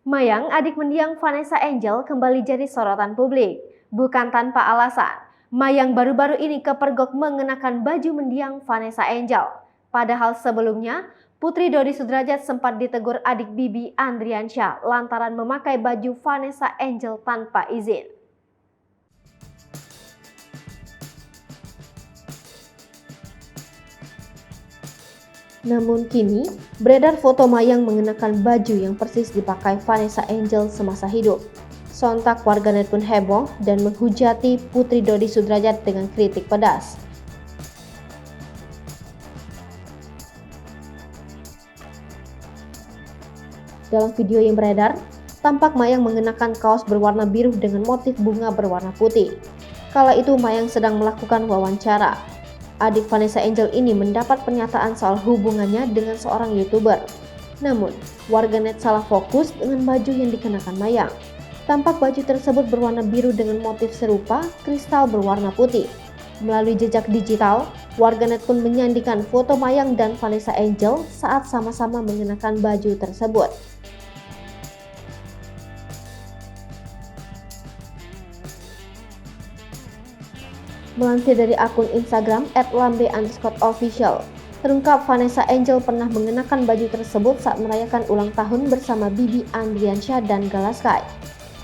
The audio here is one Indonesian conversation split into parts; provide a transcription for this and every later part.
Mayang, adik mendiang Vanessa Angel, kembali jadi sorotan publik. Bukan tanpa alasan, Mayang baru-baru ini kepergok mengenakan baju mendiang Vanessa Angel. Padahal sebelumnya, Putri Dodi Sudrajat sempat ditegur adik Bibi Andriansyah lantaran memakai baju Vanessa Angel tanpa izin. Namun kini, beredar foto Mayang mengenakan baju yang persis dipakai Vanessa Angel semasa hidup. Sontak warganet pun heboh dan menghujati Putri Dodi Sudrajat dengan kritik pedas. Dalam video yang beredar, tampak Mayang mengenakan kaos berwarna biru dengan motif bunga berwarna putih. Kala itu Mayang sedang melakukan wawancara. Adik Vanessa Angel ini mendapat pernyataan soal hubungannya dengan seorang YouTuber. Namun, warganet salah fokus dengan baju yang dikenakan Mayang. Tampak baju tersebut berwarna biru dengan motif serupa kristal berwarna putih. Melalui jejak digital, warganet pun menyandikan foto Mayang dan Vanessa Angel saat sama-sama mengenakan baju tersebut. Melansir dari akun Instagram @lambe_official, terungkap Vanessa Angel pernah mengenakan baju tersebut saat merayakan ulang tahun bersama Bibi Andriansyah dan Galaskai.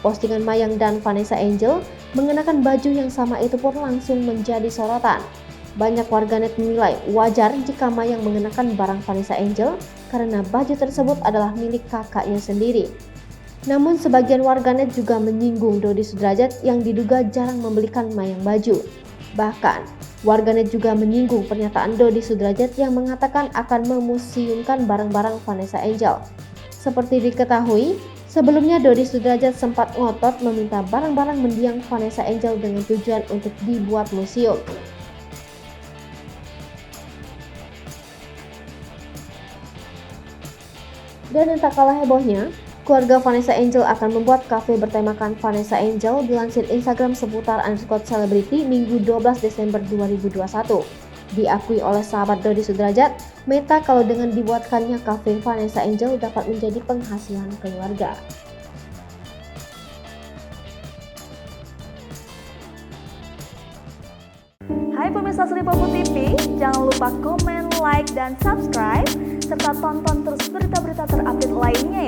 Postingan Mayang dan Vanessa Angel mengenakan baju yang sama itu pun langsung menjadi sorotan. Banyak warganet menilai wajar jika Mayang mengenakan barang Vanessa Angel karena baju tersebut adalah milik kakaknya sendiri. Namun sebagian warganet juga menyinggung Dodi Sudrajat yang diduga jarang membelikan Mayang baju. Bahkan, warganet juga menyinggung pernyataan Dodi Sudrajat yang mengatakan akan memuseumkan barang-barang Vanessa Angel. Seperti diketahui, sebelumnya Dodi Sudrajat sempat ngotot meminta barang-barang mendiang Vanessa Angel dengan tujuan untuk dibuat museum. Dan tak kalah hebohnya, keluarga Vanessa Angel akan membuat kafe bertemakan Vanessa Angel dilansir Instagram seputar _celebrity Minggu 12 Desember 2021. Diakui oleh sahabat Dodi Sudrajat, Meta kalau dengan dibuatkannya kafe Vanessa Angel dapat menjadi penghasilan keluarga. Hai pemirsa Sri Popo TV, jangan lupa komen, like, dan subscribe, serta tonton terus berita-berita terupdate lainnya